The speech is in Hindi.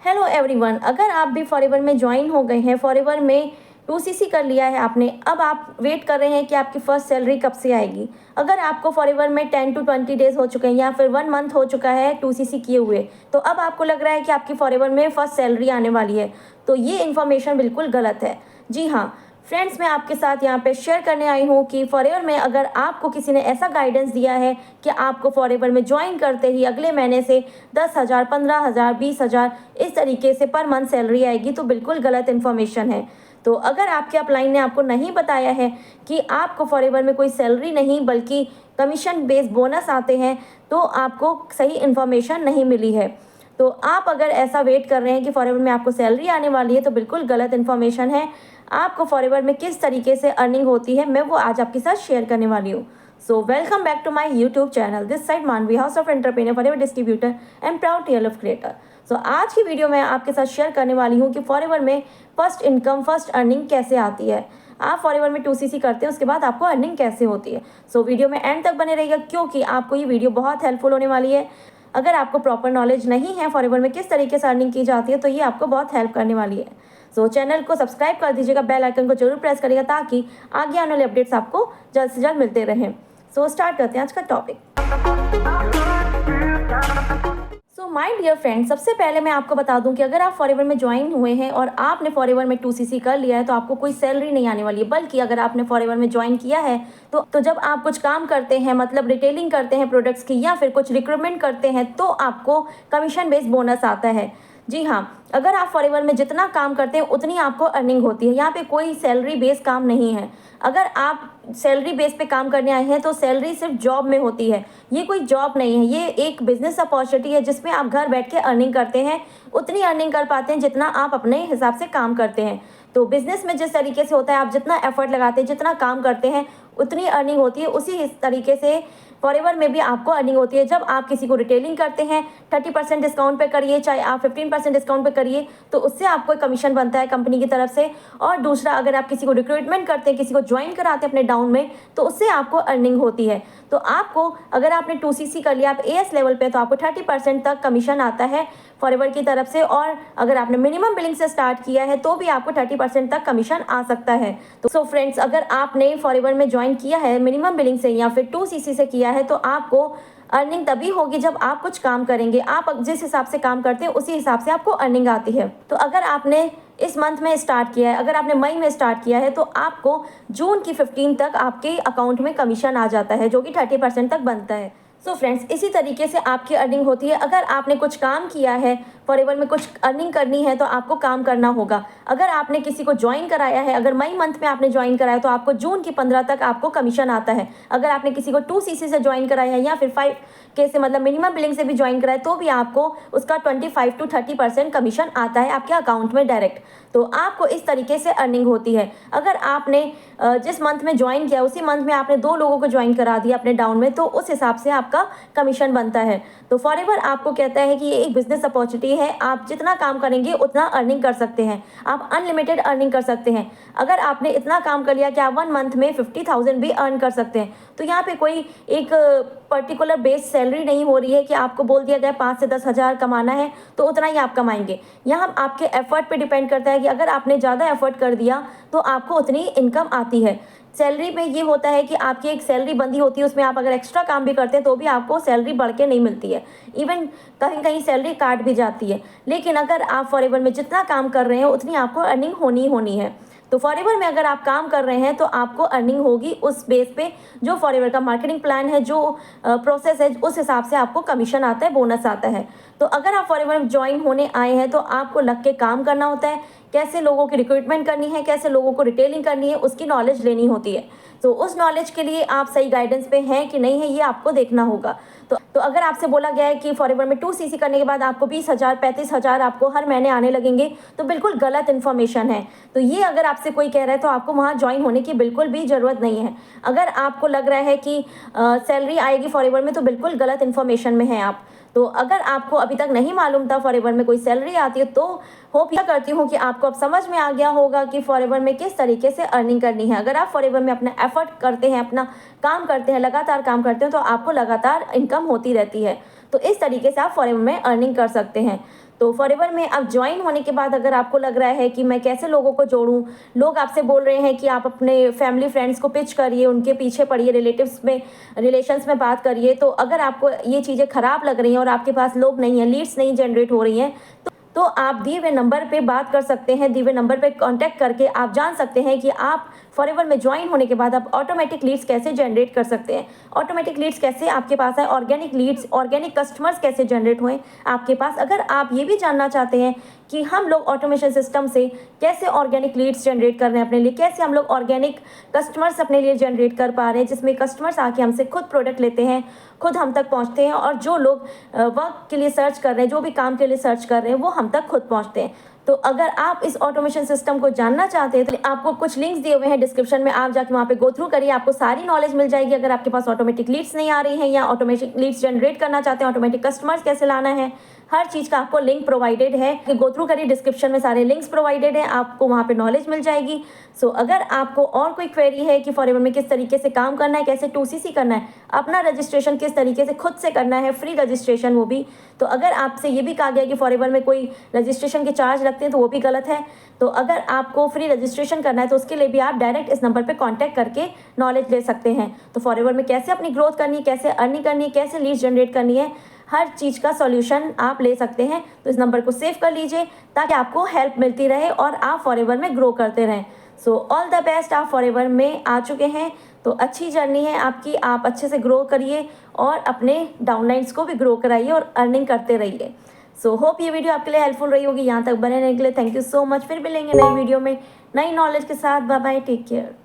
हेलो एवरीवन, अगर आप भी फॉरएवर में ज्वाइन हो गए हैं, फॉरएवर में 2CC कर लिया है आपने, अब आप वेट कर रहे हैं कि आपकी फ़र्स्ट सैलरी कब से आएगी। अगर आपको फॉरएवर में 10 टू 20 डेज़ हो चुके हैं या फिर 1 मंथ हो चुका है 2CC किए हुए, तो अब आपको लग रहा है कि आपकी फॉरएवर में फ़र्स्ट सैलरी आने वाली है, तो ये इन्फॉर्मेशन बिल्कुल गलत है। जी हाँ फ्रेंड्स, मैं आपके साथ यहाँ पे शेयर करने आई हूँ कि फॉरएवर में अगर आपको किसी ने ऐसा गाइडेंस दिया है कि आपको फॉरएवर में ज्वाइन करते ही अगले महीने से 10,000, 15,000, 20,000 इस तरीके से पर मंथ सैलरी आएगी, तो बिल्कुल गलत इन्फॉर्मेशन है। तो अगर आपके अपलाइन ने आपको नहीं बताया है कि आपको फॉरएवर में कोई सैलरी नहीं बल्कि कमीशन बेस्ड बोनस आते हैं, तो आपको सही इन्फॉर्मेशन नहीं मिली है। तो आप अगर ऐसा वेट कर रहे हैं कि फॉरएवर में आपको सैलरी आने वाली है, तो बिल्कुल गलत इन्फॉर्मेशन है। आपको फॉरएवर में किस तरीके से अर्निंग होती है, मैं वो आज आपके साथ शेयर करने वाली हूँ। So welcome back to my YouTube channel. This side Manvi, house of entrepreneur, forever distributor and proud TLF creator. So आज की वीडियो में आपके साथ शेयर करने वाली हूँ कि फॉरएवर में फर्स्ट इनकम, फर्स्ट अर्निंग कैसे आती है। आप फॉरएवर में 2CC करते हैं, उसके बाद आपको अर्निंग कैसे होती है। सो वीडियो में एंड तक बने रहिएगा, क्योंकि आपको ये वीडियो बहुत हेल्पफुल होने वाली है। अगर आपको प्रॉपर नॉलेज नहीं है फॉरएवर में किस तरीके से अर्निंग की जाती है, तो ये आपको बहुत हेल्प करने वाली है। सो चैनल को सब्सक्राइब कर दीजिएगा, बेल आइकन को जरूर प्रेस करिएगा ताकि आगे आने वाले अपडेट्स आपको जल्द से जल्द मिलते रहें। सो स्टार्ट करते हैं आज का topic. So my dear friend, सबसे पहले मैं आपको बता दूं कि अगर आप फॉरएवर में ज्वाइन हुए हैं और आपने फॉरएवर में 2CC कर लिया है, तो आपको कोई सैलरी नहीं आने वाली है। बल्कि अगर आपने फॉरएवर में ज्वाइन किया है तो जब आप कुछ काम करते हैं, मतलब रिटेलिंग करते हैं प्रोडक्ट्स की या फिर कुछ रिक्रूटमेंट करते हैं, तो आपको कमीशन बेस्ड बोनस आता है। जी हाँ, अगर आप फॉरएवर में जितना काम करते हैं उतनी आपको अर्निंग होती है। यहाँ पे कोई सैलरी बेस्ड काम नहीं है। अगर आप सैलरी बेस पे काम करने आए हैं तो सैलरी सिर्फ जॉब में होती है। ये कोई जॉब नहीं है, ये एक बिजनेस अपॉर्चुनिटी है जिसमें आप घर बैठ के अर्निंग करते हैं। उतनी अर्निंग कर पाते हैं जितना आप अपने हिसाब से काम करते हैं। तो बिजनेस में जिस तरीके से होता है, आप जितना एफर्ट लगाते हैं, जितना काम करते हैं, उतनी अर्निंग होती है। उसी तरीके से फॉरएवर में भी आपको अर्निंग होती है। जब आप किसी को रिटेलिंग करते हैं, 30% डिस्काउंट पे करिए, चाहे आप 15% डिस्काउंट पे करिए, तो उससे आपको कमीशन बनता है कंपनी की तरफ से। और दूसरा, अगर आप किसी को रिक्रूटमेंट करते हैं, किसी को ज्वाइन कराते हैं अपने डाउन में, तो उससे आपको अर्निंग होती है। तो आपको, अगर आपने 2CC कर लिया, आप AS लेवल पे, तो आपको 30% तक कमीशन आता है फॉरएवर की तरफ से। और अगर आपने मिनिमम बिलिंग से स्टार्ट किया है तो भी आपको 30% तक कमीशन आ सकता है। तो सो फ्रेंड्स, अगर आपने फॉरएवर में ज्वाइन किया है मिनिमम बिलिंग से या फिर 2CC से किया है, तो आपको अर्निंग तभी होगी जब आप कुछ काम करेंगे। आप जिस हिसाब से काम करते हैं उसी हिसाब से आपको अर्निंग आती है। तो अगर आपने इस मंथ में स्टार्ट किया है, अगर आपने मई में स्टार्ट किया है, तो आपको जून की 15 तक आपके अकाउंट में कमीशन आ जाता है, जो कि 30% तक बनता है। सो फ्रेंड्स, इसी तरीके से आपकी अर्निंग होती है। अगर आपने कुछ काम किया है, फॉरएवर में कुछ अर्निंग करनी है, तो आपको काम करना होगा। अगर आपने किसी को ज्वाइन कराया है, अगर मई मंथ में आपने ज्वाइन कराया, तो आपको जून की 15 तक आपको कमीशन आता है। अगर आपने किसी को 2CC से ज्वाइन कराया है या फिर 5K से, मतलब मिनिमम बिलिंग से भी ज्वाइन कराया, तो भी आपको उसका 25 to 30% कमीशन आता है आपके अकाउंट में डायरेक्ट। तो आपको इस तरीके से अर्निंग होती है। अगर आपने जिस मंथ में ज्वाइन किया उसी मंथ में आपने 2 लोगों को ज्वाइन करा दिया अपने डाउन में, तो उस हिसाब से आपका कमीशन बनता है। तो फॉरएवर आपको कहता है कि ये एक बिजनेस अपॉर्चुनिटी है। आप जितना काम करेंगे उतना अर्निंग कर सकते हैं। आप अनलिमिटेड अर्निंग कर सकते हैं। अगर आपने इतना काम कर लिया कि आप 1 मंथ में 50,000 भी अर्न कर सकते हैं। तो यहाँ पे कोई एक पर्टिकुलर बेस सैलरी नहीं हो रही है कि आपको बोल दिया गया 5 से 10 हज़ार कमाना है तो उतना ही आप कमाएंगे। यहाँ आपके एफर्ट पे डिपेंड करता है कि अगर आपने ज़्यादा एफर्ट कर दिया तो आपको उतनी इनकम आती है। सैलरी में ये होता है कि आपकी एक सैलरी बंदी होती है, उसमें आप अगर एक्स्ट्रा काम भी करते हैं तो भी आपको सैलरी बढ़ के नहीं मिलती है। इवन कहीं कहीं सैलरी काट भी जाती है। लेकिन अगर आप फॉरएवर में जितना काम कर रहे हैं उतनी आपको अर्निंग होनी ही होनी है। तो फॉरएवर में अगर आप काम कर रहे हैं तो आपको अर्निंग होगी उस बेस पे, जो फॉरएवर का मार्केटिंग प्लान है, जो प्रोसेस है, उस हिसाब से आपको कमीशन आता है, बोनस आता है। तो अगर आप फॉरएवर में ज्वाइन होने आए हैं तो आपको लग के काम करना होता है। कैसे लोगों की रिक्रूटमेंट करनी है, कैसे लोगों को रिटेलिंग करनी है, उसकी नॉलेज लेनी होती है। तो उस नॉलेज के लिए आप सही गाइडेंस पे हैं कि नहीं है, ये आपको देखना होगा। तो अगर आपसे बोला गया है कि फॉरएवर में 2CC करने के बाद आपको 20,000, 35,000 आपको हर महीने आने लगेंगे, तो बिल्कुल गलत इन्फॉर्मेशन है। तो ये अगर आपसे कोई कह रहा है तो आपको वहाँ ज्वाइन होने की बिल्कुल भी ज़रूरत नहीं है। अगर आपको लग रहा है कि सैलरी आएगी फॉरएवर में, तो बिल्कुल गलत इन्फॉर्मेशन में है आप। तो अगर आपको अभी तक नहीं मालूम था फॉरएवर में कोई सैलरी आती है, तो होप यह करती हूँ कि आपको अब समझ में आ गया होगा कि फॉरएवर में किस तरीके से अर्निंग करनी है। अगर आप फॉरएवर में अपना एफर्ट करते हैं, अपना काम करते हैं, लगातार काम करते हैं, तो आपको लगातार इनकम होती रहती है। तो इस तरीके से आप फॉरएवर में अर्निंग कर सकते हैं। तो फॉरएवर में अब ज्वाइन होने के बाद अगर आपको लग रहा है कि मैं कैसे लोगों को जोड़ूं, लोग आपसे बोल रहे हैं कि आप अपने फैमिली फ्रेंड्स को पिच करिए, उनके पीछे पड़िए, रिलेशंस में बात करिए। तो अगर आपको ये चीज़ें ख़राब लग रही हैं और आपके पास लोग नहीं हैं, लीड्स नहीं जनरेट हो रही हैं, तो आप दिए हुए नंबर पे बात कर सकते हैं। दिए हुए नंबर पे कांटेक्ट करके आप जान सकते हैं कि आप फॉरएवर में ज्वाइन होने के बाद आप ऑटोमेटिक लीड्स कैसे जनरेट कर सकते हैं। ऑटोमेटिक लीड्स कैसे आपके पास है, ऑर्गेनिक लीड्स, ऑर्गेनिक कस्टमर्स कैसे जनरेट हुए आपके पास। अगर आप ये भी जानना चाहते हैं कि हम लोग ऑटोमेशन सिस्टम से कैसे ऑर्गेनिक लीड्स जनरेट कर रहे हैं अपने लिए, कैसे हम लोग ऑर्गेनिक कस्टमर्स अपने लिए जनरेट कर पा रहे हैं, जिसमें कस्टमर्स आके हमसे खुद प्रोडक्ट लेते हैं, खुद हम तक पहुंचते हैं, और जो लोग वर्क के लिए सर्च कर रहे हैं, जो भी काम के लिए सर्च कर रहे हैं, वो हम तक खुद पहुंचते हैं। तो अगर आप इस ऑटोमेशन सिस्टम को जानना चाहते हैं तो आपको कुछ लिंक्स दिए हुए हैं डिस्क्रिप्शन में, आप जाके वहाँ पे गो थ्रू करिए, आपको सारी नॉलेज मिल जाएगी। अगर आपके पास ऑटोमेटिक लीड्स नहीं आ रही हैं या ऑटोमेटिक लीड्स जनरेट करना चाहते हैं, ऑटोमेटिक कस्टमर्स कैसे लाना है, हर चीज़ का आपको लिंक प्रोवाइडेड है। गो थ्रू करिए, डिस्क्रिप्शन में सारे लिंक्स प्रोवाइडेड है, आपको वहाँ पे नॉलेज मिल जाएगी। सो अगर आपको और कोई क्वेरी है कि फॉरएवर में किस तरीके से काम करना है, कैसे 2CC करना है, अपना रजिस्ट्रेशन किस तरीके से खुद से करना है, फ्री रजिस्ट्रेशन वो भी, तो अगर आपसे ये भी कहा गया कि फॉरएवर में कोई रजिस्ट्रेशन के चार्ज लगते हैं तो वो भी गलत है। तो अगर आपको फ्री रजिस्ट्रेशन करना है तो उसके लिए भी आप डायरेक्ट इस नंबर पे कांटेक्ट करके नॉलेज ले सकते हैं। तो फॉरएवर में कैसे अपनी ग्रोथ करनी है, कैसे अर्निंग करनी है, कैसे लीड जनरेट करनी है, हर चीज़ का सॉल्यूशन आप ले सकते हैं। तो इस नंबर को सेव कर लीजिए ताकि आपको हेल्प मिलती रहे और आप फॉरएवर में ग्रो करते रहें। सो ऑल द बेस्ट, आप फॉरएवर में आ चुके हैं तो अच्छी जर्नी है आपकी, आप अच्छे से ग्रो करिए और अपने डाउनलाइंस को भी ग्रो कराइए और अर्निंग करते रहिए। सो होप ये वीडियो आपके लिए हेल्पफुल रही होगी। यहाँ तक बने रहने के लिए थैंक यू सो मच। फिर मिलेंगे नई वीडियो में नई नॉलेज के साथ। Bye bye, take care.